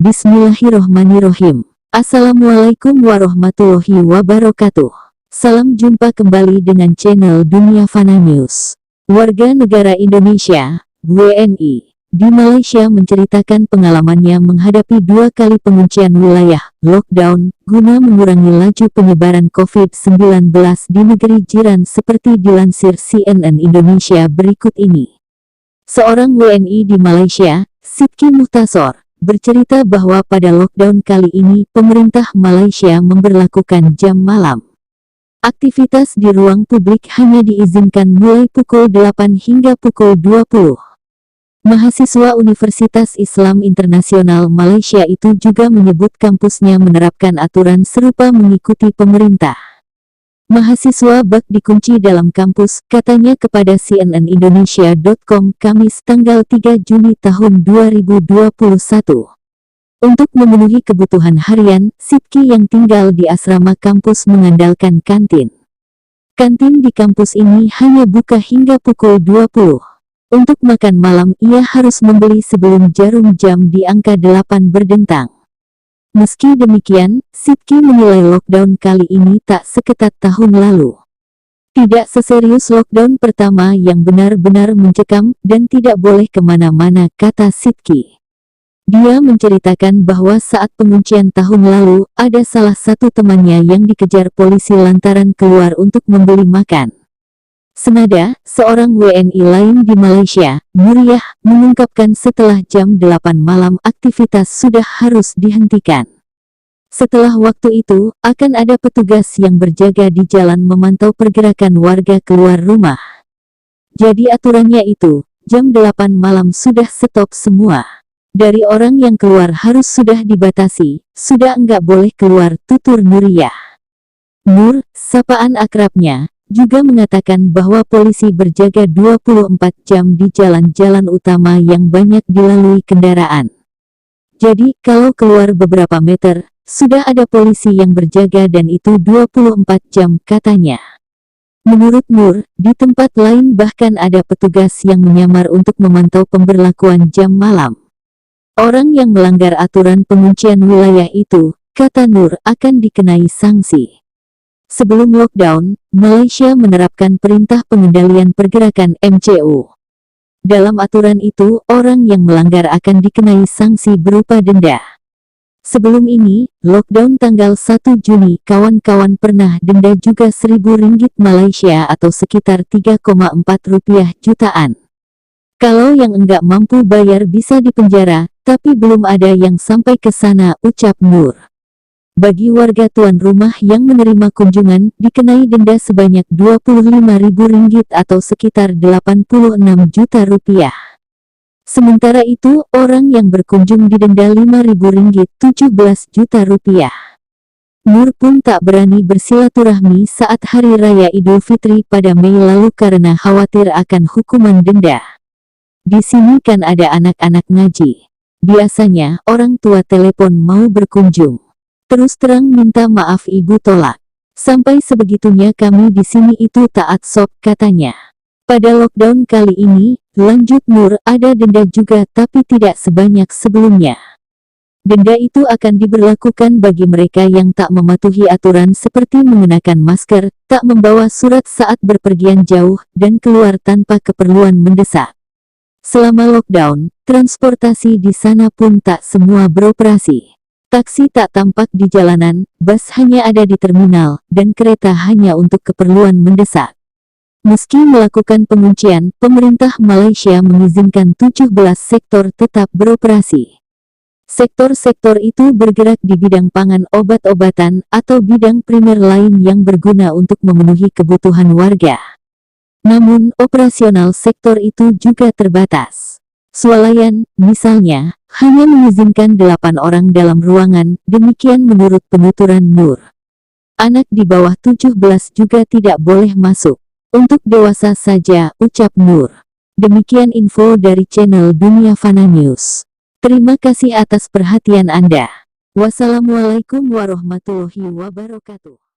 Bismillahirrohmanirrohim. Assalamualaikum warahmatullahi wabarakatuh. Salam jumpa kembali dengan channel Dunia Fana News. Warga negara Indonesia, WNI, di Malaysia menceritakan pengalamannya menghadapi 2 kali penguncian wilayah, lockdown, guna mengurangi laju penyebaran COVID-19 di negeri jiran seperti dilansir CNN Indonesia berikut ini. Seorang WNI di Malaysia, Sidki Muhtasor, bercerita bahwa pada lockdown kali ini pemerintah Malaysia memberlakukan jam malam. Aktivitas di ruang publik hanya diizinkan mulai pukul 8 hingga pukul 20. Mahasiswa Universitas Islam Internasional Malaysia itu juga menyebut kampusnya menerapkan aturan serupa mengikuti pemerintah. Mahasiswa bak dikunci dalam kampus, katanya kepada cnnindonesia.com Kamis tanggal 3 Juni tahun 2021. Untuk memenuhi kebutuhan harian, Sidki yang tinggal di asrama kampus mengandalkan kantin. Kantin di kampus ini hanya buka hingga pukul 20. Untuk makan malam ia harus membeli sebelum jarum jam di angka 8 berdentang. Meski demikian, Sidki menilai lockdown kali ini tak seketat tahun lalu. Tidak seserius lockdown pertama yang benar-benar mencekam dan tidak boleh kemana-mana, kata Sidki. Dia menceritakan bahwa saat penguncian tahun lalu, ada salah satu temannya yang dikejar polisi lantaran keluar untuk membeli makan. Senada, seorang WNI lain di Malaysia, Nuriyah, mengungkapkan setelah jam 8 malam aktivitas sudah harus dihentikan. Setelah waktu itu, akan ada petugas yang berjaga di jalan memantau pergerakan warga keluar rumah. Jadi aturannya itu, jam 8 malam sudah stop semua. Dari orang yang keluar harus sudah dibatasi, sudah enggak boleh keluar, tutur Nuriyah. Nur, sapaan akrabnya, juga mengatakan bahwa polisi berjaga 24 jam di jalan-jalan utama yang banyak dilalui kendaraan. Jadi, kalau keluar beberapa meter, sudah ada polisi yang berjaga dan itu 24 jam, katanya. Menurut Nur, di tempat lain bahkan ada petugas yang menyamar untuk memantau pemberlakuan jam malam. Orang yang melanggar aturan penguncian wilayah itu, kata Nur, akan dikenai sanksi. Sebelum lockdown, Malaysia menerapkan Perintah Pengendalian Pergerakan (MCO). Dalam aturan itu, orang yang melanggar akan dikenai sanksi berupa denda. Sebelum ini, lockdown tanggal 1 Juni, kawan-kawan pernah denda juga Rp1.000 Malaysia atau sekitar Rp3,4 jutaan. Kalau yang enggak mampu bayar bisa dipenjara, tapi belum ada yang sampai ke sana, ucap Nur. Bagi warga tuan rumah yang menerima kunjungan, dikenai denda sebanyak Rp25.000 atau sekitar Rp86 juta. Sementara itu, orang yang berkunjung didenda Rp5.000 17 juta. Nur pun tak berani bersilaturahmi saat Hari Raya Idul Fitri pada Mei lalu karena khawatir akan hukuman denda. Di sini kan ada anak-anak ngaji. Biasanya, orang tua telepon mau berkunjung. Terus terang minta maaf ibu tolak. Sampai sebegitunya kami di sini itu taat sob, katanya. Pada lockdown kali ini, lanjut Nur, ada denda juga tapi tidak sebanyak sebelumnya. Denda itu akan diberlakukan bagi mereka yang tak mematuhi aturan seperti mengenakan masker, tak membawa surat saat berpergian jauh, dan keluar tanpa keperluan mendesak. Selama lockdown, transportasi di sana pun tak semua beroperasi. Taksi tak tampak di jalanan, bus hanya ada di terminal, dan kereta hanya untuk keperluan mendesak. Meski melakukan penguncian, pemerintah Malaysia mengizinkan 17 sektor tetap beroperasi. Sektor-sektor itu bergerak di bidang pangan, obat-obatan, atau bidang primer lain yang berguna untuk memenuhi kebutuhan warga. Namun, operasional sektor itu juga terbatas. Swalayan, misalnya, hanya mengizinkan 8 orang dalam ruangan, demikian menurut penuturan Nur. Anak di bawah 17 juga tidak boleh masuk. Untuk dewasa saja, ucap Nur. Demikian info dari channel Dunia Fana News. Terima kasih atas perhatian Anda. Wassalamualaikum warahmatullahi wabarakatuh.